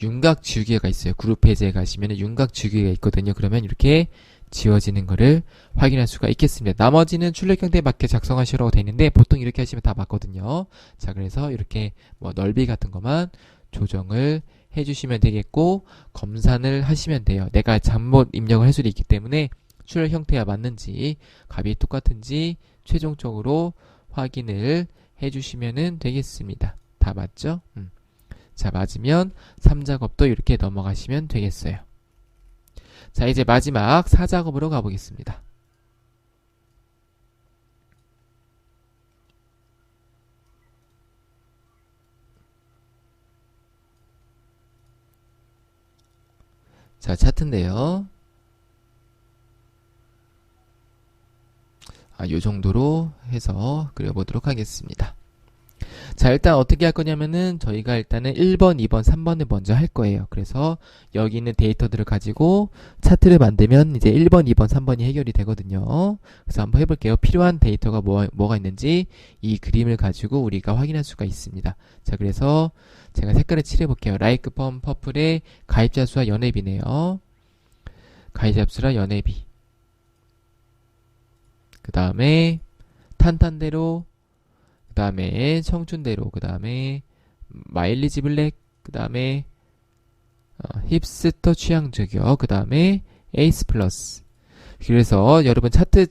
윤곽 지우개가 있어요. 그룹 해제에 가시면 윤곽 지우개가 있거든요. 그러면 이렇게 지워지는 거를 확인할 수가 있겠습니다. 나머지는 출력 형태에 맞게 작성하시라고 되어 있는데 보통 이렇게 하시면 다 맞거든요. 자, 그래서 이렇게 뭐 넓이 같은 것만 조정을 해주시면 되겠고, 검산을 하시면 돼요. 내가 잘못 입력을 할 수도 있기 때문에 출력 형태가 맞는지 값이 똑같은지 최종적으로 확인을 해주시면 되겠습니다. 다 맞죠? 자, 맞으면 3작업도 이렇게 넘어가시면 되겠어요. 자, 이제 마지막 4작업으로 가보겠습니다. 자, 차트인데요. 요 정도로 해서 그려보도록 하겠습니다. 자, 일단 어떻게 할 거냐면은 저희가 일단은 1번, 2번, 3번을 먼저 할 거예요. 그래서 여기 있는 데이터들을 가지고 차트를 만들면 이제 1번, 2번, 3번이 해결이 되거든요. 그래서 한번 해볼게요. 필요한 데이터가 뭐가 있는지 이 그림을 가지고 우리가 확인할 수가 있습니다. 자, 그래서 제가 색깔을 칠해볼게요. 라이크 펌 퍼플의 가입자 수와 연회비네요. 가입자 수랑 연회비. 그 다음에 탄탄대로, 그 다음에 청춘대로, 그 다음에 마일리지 블랙, 그 다음에 힙스터 취향 저격, 그 다음에 에이스 플러스. 그래서 여러분 차트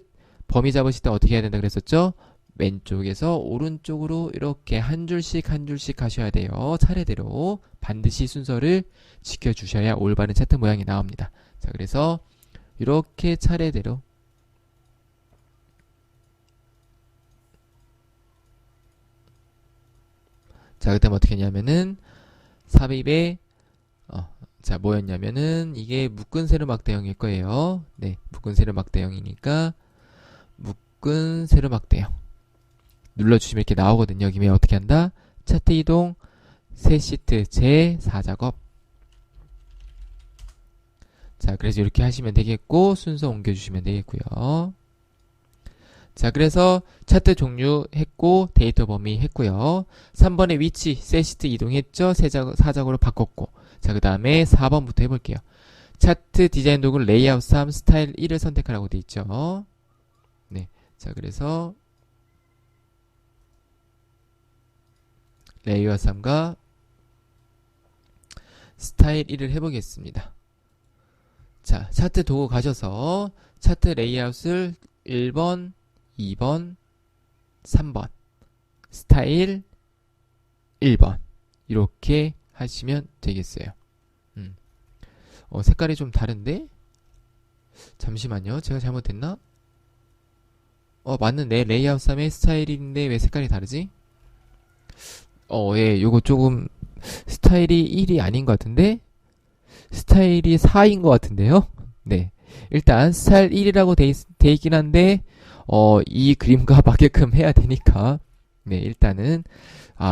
범위 잡으실 때 어떻게 해야 된다 그랬었죠? 왼쪽에서 오른쪽으로 이렇게 한 줄씩 한 줄씩 하셔야 돼요. 차례대로 반드시 순서를 지켜주셔야 올바른 차트 모양이 나옵니다. 자, 그래서 이렇게 차례대로 자, 그 다음 어떻게 했냐면은 삽입에 자, 뭐였냐면은 이게 묶은 세로막 대형일 거예요. 네, 묶은 세로막 대형이니까 묶은 세로막 대형 눌러주시면 이렇게 나오거든요. 여기 어떻게 한다? 차트 이동, 새 시트, 제 4작업. 자, 그래서 이렇게 하시면 되겠고, 순서 옮겨주시면 되겠고요. 자, 그래서 차트 종류 했고, 데이터 범위 했고요. 3번의 위치, 새 시트 이동했죠? 4작으로 바꿨고. 자, 그 다음에 4번부터 해볼게요. 차트 디자인 도구 레이아웃 3 스타일 1을 선택하라고 되어 있죠. 네. 자, 그래서 레이아웃 3과 스타일 1을 해보겠습니다. 자, 차트 도구 가셔서 차트 레이아웃을 1번, 2번, 3번, 스타일 1번 이렇게 하시면 되겠어요. 색깔이 좀 다른데? 잠시만요. 제가 잘못했나? 맞는데 레이아웃 3의 스타일인데 왜 색깔이 다르지? 예, 요거 조금 스타일이 1이 아닌 것 같은데? 스타일이 4인 것 같은데요? 네. 일단 스타일 1이라고 돼 있긴 한데 이 그림과 맞게끔 해야 되니까 네, 일단은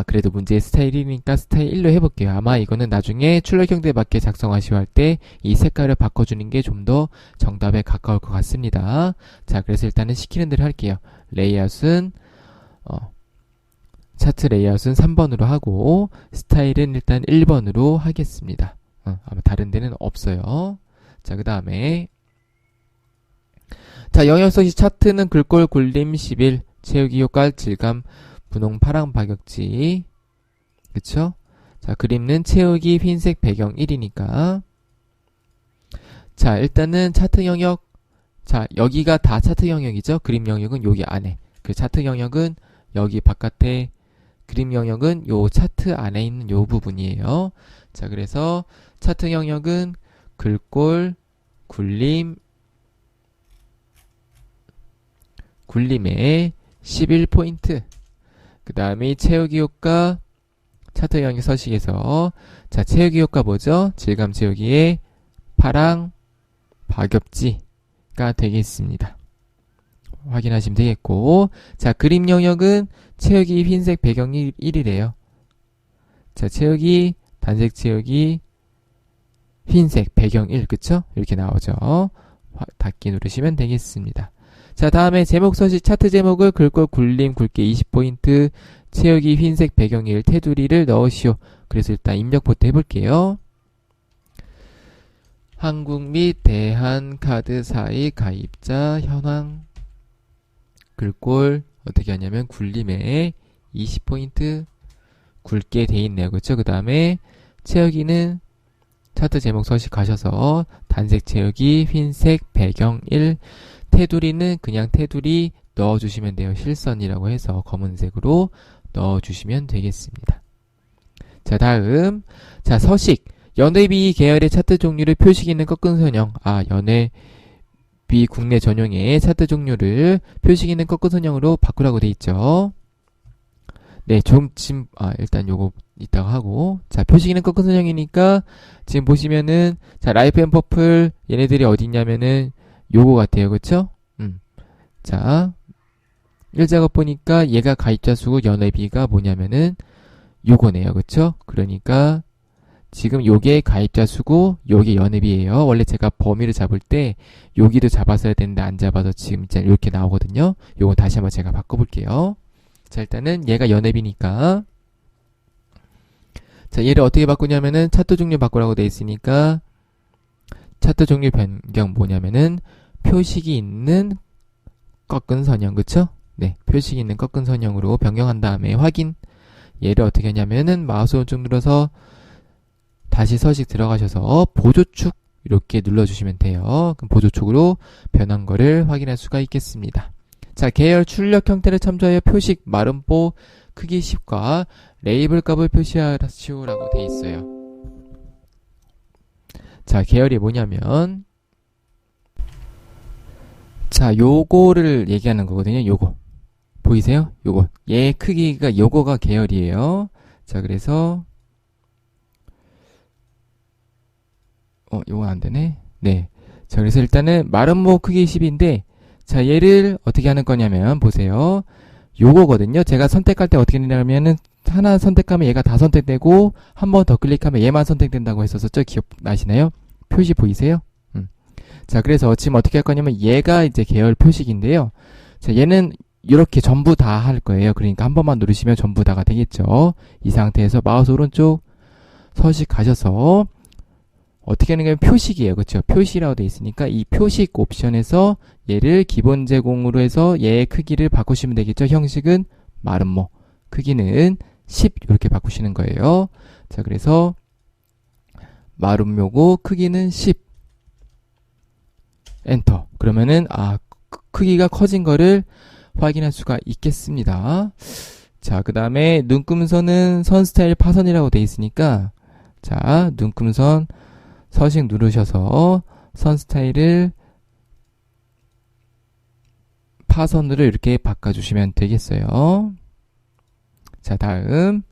그래도 문제의 스타일 1이니까 스타일 1로 해볼게요. 아마 이거는 나중에 출력형태에 맞게 작성하시오 할 때 이 색깔을 바꿔주는 게 좀 더 정답에 가까울 것 같습니다. 자, 그래서 일단은 시키는 대로 할게요. 레이아웃은 차트 레이아웃은 3번으로 하고 스타일은 일단 1번으로 하겠습니다. 아마 다른 데는 없어요. 자, 그 다음에 자, 영역서식 차트는 글꼴 굴림 11 채우기 효과 질감 분홍 파랑 박역지 그쵸? 자, 그림은 채우기 흰색 배경 1이니까 자, 일단은 차트 영역 자, 여기가 다 차트 영역이죠? 그림 영역은 여기 안에 그 차트 영역은 여기 바깥에 그림 영역은 요 차트 안에 있는 요 부분이에요. 자, 그래서 차트 영역은 글꼴 굴림에 11포인트 그 다음에 채우기 효과 차트 영역 서식에서 자, 채우기 효과 뭐죠? 질감 채우기에 파랑 박엽지가 되겠습니다. 확인하시면 되겠고 자, 그림 영역은 채우기 흰색 배경 1이래요. 자, 채우기 단색 채우기 흰색 배경 1 그쵸? 이렇게 나오죠. 닫기 누르시면 되겠습니다. 자, 다음에 제목 서식 차트 제목을 글꼴 굴림 굵게 20포인트 채우기 흰색 배경 1 테두리를 넣으시오. 그래서 일단 입력부터 해볼게요. 한국 및 대한카드사의 가입자 현황 글꼴 어떻게 하냐면 굴림에 20포인트 굵게 돼 있네요. 그쵸? 그 다음에 채우기는 차트 제목 서식 가셔서 단색 채우기 흰색 배경 1 테두리는 그냥 테두리 넣어주시면 돼요. 실선이라고 해서 검은색으로 넣어주시면 되겠습니다. 자, 다음 자, 서식 연회비 계열의 차트 종류를 표식 있는 꺾은 선형 연회비 국내 전용의 차트 종류를 표식 있는 꺾은 선형으로 바꾸라고 돼 있죠. 네, 지금 일단 요거 이따가 하고 자, 표식 있는 꺾은 선형이니까 지금 보시면은 자, 라이프 앤 퍼플 얘네들이 어디 있냐면은 요거 같아요. 그쵸? 자, 1작업 보니까 얘가 가입자 수고 연회비가 뭐냐면은 요거네요. 그쵸? 그러니까 지금 요게 가입자 수고 요게 연회비예요. 원래 제가 범위를 잡을 때 여기도 잡았어야 되는데 안 잡아서 지금 이렇게 나오거든요. 요거 다시 한번 제가 바꿔볼게요. 자, 일단은 얘가 연회비니까 자, 얘를 어떻게 바꾸냐면은 차트 종류 바꾸라고 돼 있으니까 차트 종류 변경 뭐냐면은 표식이 있는 꺾은 선형 그쵸? 네, 표식이 있는 꺾은 선형으로 변경한 다음에 확인 얘를 어떻게 하냐면은 마우스 오른쪽 눌러서 다시 서식 들어가셔서 보조축 이렇게 눌러주시면 돼요. 그럼 보조축으로 변한 거를 확인할 수가 있겠습니다. 자, 계열 출력 형태를 참조하여 표식 마름보 크기 10과 레이블 값을 표시하시오라고 돼 있어요. 자, 계열이 뭐냐면 자, 요거를 얘기하는 거거든요. 요거 보이세요? 요거 얘 크기가 요거가 계열이에요. 자, 그래서 요건 안 되네. 네. 자, 그래서 일단은 마름모 크기 10인데 자, 얘를 어떻게 하는 거냐면 보세요. 요거거든요. 제가 선택할 때 어떻게 되냐면은 하나 선택하면 얘가 다 선택되고 한 번 더 클릭하면 얘만 선택된다고 했었었죠. 기억나시나요? 표시 보이세요? 자, 그래서 지금 어떻게 할 거냐면 얘가 이제 계열 표식인데요. 자, 얘는 이렇게 전부 다 할 거예요. 그러니까 한 번만 누르시면 전부 다가 되겠죠. 이 상태에서 마우스 오른쪽 서식 가셔서 어떻게 하는 게 표식이에요. 그렇죠? 표시라고 되어 있으니까 이 표식 옵션에서 얘를 기본 제공으로 해서 얘의 크기를 바꾸시면 되겠죠. 형식은 마름모, 크기는 10 이렇게 바꾸시는 거예요. 자, 그래서 마름모고 크기는 10 엔터. 그러면은 크기가 커진 거를 확인할 수가 있겠습니다. 자, 그 다음에 눈금선은 선 스타일 파선이라고 되어 있으니까 자, 눈금선 서식 누르셔서 선 스타일을 파선으로 이렇게 바꿔주시면 되겠어요. 자, 다음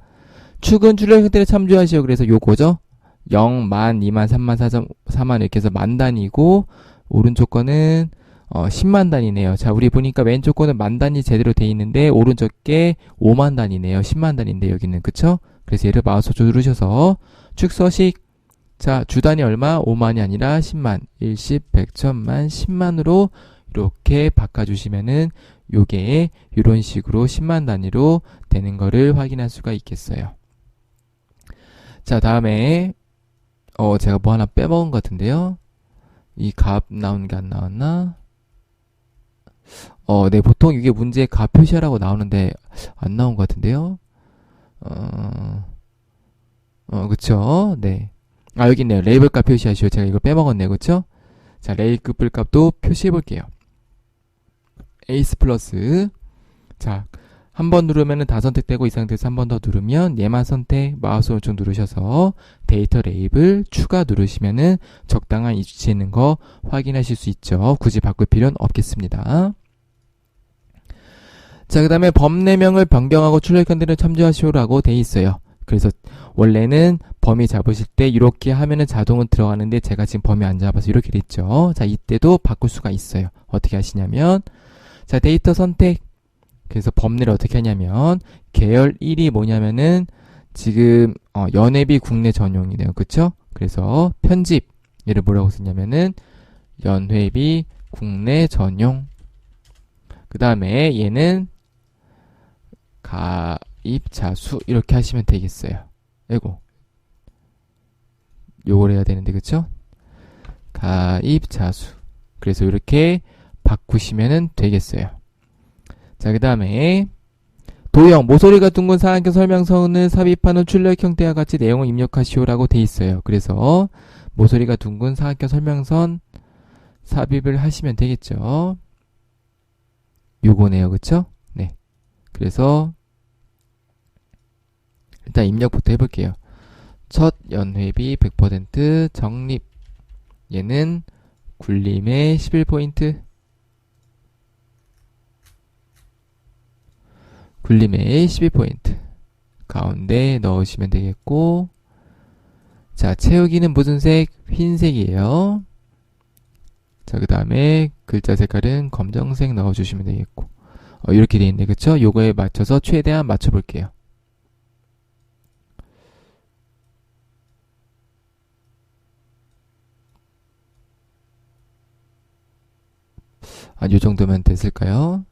축은 출력 형태를 참조하시오. 그래서 요거죠. 0, 만, 2만, 3만, 4만 이렇게 해서 만 단위고 오른쪽 거는 10만 단위네요. 자, 우리 보니까 왼쪽 거는 만 단위 제대로 돼 있는데 오른쪽 게 5만 단위네요. 10만 단위인데 여기는 그쵸? 그래서 얘를 마우스 누르셔서 축 서식 자, 주 단위 얼마? 5만이 아니라 10만, 10, 100, 1000만, 10만으로 이렇게 바꿔주시면은 요게 이런 식으로 10만 단위로 되는 거를 확인할 수가 있겠어요. 자, 다음에 제가 뭐 하나 빼먹은 것 같은데요. 이 값 나온 게 안 나왔나? 네, 보통 이게 문제에 값 표시하라고 나오는데 안 나온 것 같은데요. 그쵸? 네. 여기 있네요. 레이블 값 표시하시오. 제가 이걸 빼먹었네요. 그쵸? 자, 레이블 값도 표시해 볼게요. 에이스 플러스. 자, 한 번 누르면은 다 선택되고 이 상태에서 한 번 더 누르면 얘만 선택, 마우스 오른쪽 누르셔서 데이터 레이블 추가 누르시면은 적당한 위치에 있는 거 확인하실 수 있죠. 굳이 바꿀 필요는 없겠습니다. 자, 그 다음에 범례명을 변경하고 출력 형태를 참조하시오라고 돼 있어요. 그래서 원래는 범위 잡으실 때 이렇게 하면은 자동은 들어가는데 제가 지금 범위 안 잡아서 이렇게 됐죠. 자, 이때도 바꿀 수가 있어요. 어떻게 하시냐면 자, 데이터 선택. 그래서 범례를 어떻게 하냐면 계열 1이 뭐냐면은 지금 연회비 국내 전용이네요. 그쵸? 그래서 편집 얘를 뭐라고 쓰냐면은 연회비 국내 전용. 그 다음에 얘는 가입자수 이렇게 하시면 되겠어요. 아이고, 요걸 해야 되는데 그쵸? 가입자수. 그래서 이렇게 바꾸시면 되겠어요. 자, 그 다음에 도형, 모서리가 둥근 사각형 설명선을 삽입하는 출력 형태와 같이 내용을 입력하시오라고 돼 있어요. 그래서 모서리가 둥근 사각형 설명선 삽입을 하시면 되겠죠. 요거네요. 그쵸? 네. 그래서 일단 입력부터 해볼게요. 첫 연회비 100% 적립. 얘는 굴림의 11포인트. 굴림의 12포인트. 가운데 넣으시면 되겠고. 자, 채우기는 무슨 색? 흰색이에요. 자, 그 다음에 글자 색깔은 검정색 넣어주시면 되겠고. 이렇게 돼 있네. 그쵸? 요거에 맞춰서 최대한 맞춰볼게요. 요 정도면 됐을까요?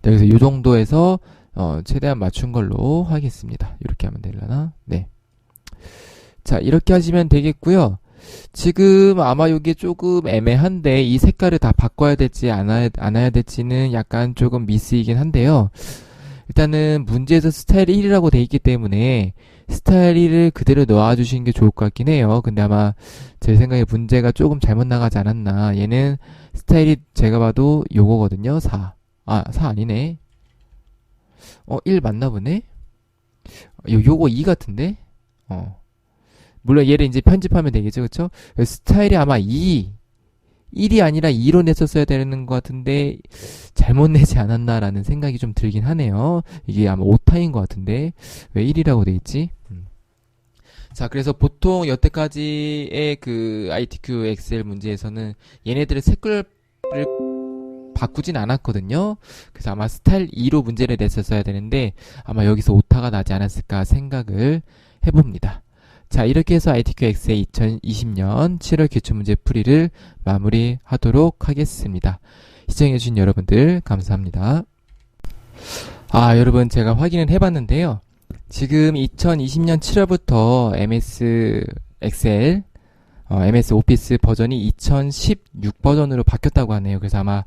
네, 그래서 요 정도에서 최대한 맞춘 걸로 하겠습니다. 이렇게 하면 되려나? 네. 자, 이렇게 하시면 되겠고요. 지금 아마 이게 조금 애매한데 이 색깔을 다 바꿔야 될지 안 해야 될지는 약간 조금 미스이긴 한데요. 일단은 문제에서 스타일 1이라고 돼 있기 때문에 스타일 1을 그대로 넣어주시는 게 좋을 것 같긴 해요. 근데 아마 제 생각에 문제가 조금 잘못 나가지 않았나. 얘는 스타일이 제가 봐도 요거거든요. 4. 4 아니네. 1 맞나 보네? 요거 2 같은데? 물론 얘를 이제 편집하면 되겠죠. 그쵸? 스타일이 아마 1이 아니라 2로 냈었어야 되는 것 같은데 잘못 내지 않았나라는 생각이 좀 들긴 하네요. 이게 아마 오타인 것 같은데 왜 1이라고 돼 있지? 자, 그래서 보통 여태까지의 그 ITQ 엑셀 문제에서는 얘네들의 색깔을 바꾸진 않았거든요. 그래서 아마 스타일 2로 문제를 냈었어야 되는데 아마 여기서 오타가 나지 않았을까 생각을 해봅니다. 자, 이렇게 해서 ITQ 엑셀 2020년 7월 기출문제 풀이를 마무리하도록 하겠습니다. 시청해주신 여러분들 감사합니다. 여러분 제가 확인을 해봤는데요. 지금 2020년 7월부터 MS 엑셀, MS 오피스 버전이 2016 버전으로 바뀌었다고 하네요. 그래서 아마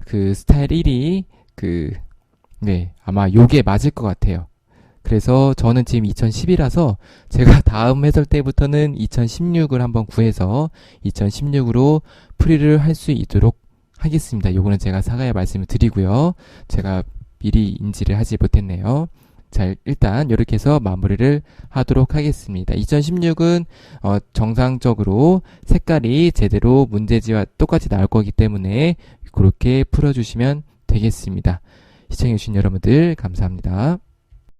그 스타일 1이 아마 요게 맞을 것 같아요. 그래서 저는 지금 2010이라서 제가 다음 해설 때부터는 2016을 한번 구해서 2016으로 풀이를 할 수 있도록 하겠습니다. 요거는 제가 사과의 말씀을 드리고요. 제가 미리 인지를 하지 못했네요. 자, 일단 이렇게 해서 마무리를 하도록 하겠습니다. 2016은 정상적으로 색깔이 제대로 문제지와 똑같이 나올 거기 때문에 그렇게 풀어주시면 되겠습니다. 시청해주신 여러분들 감사합니다.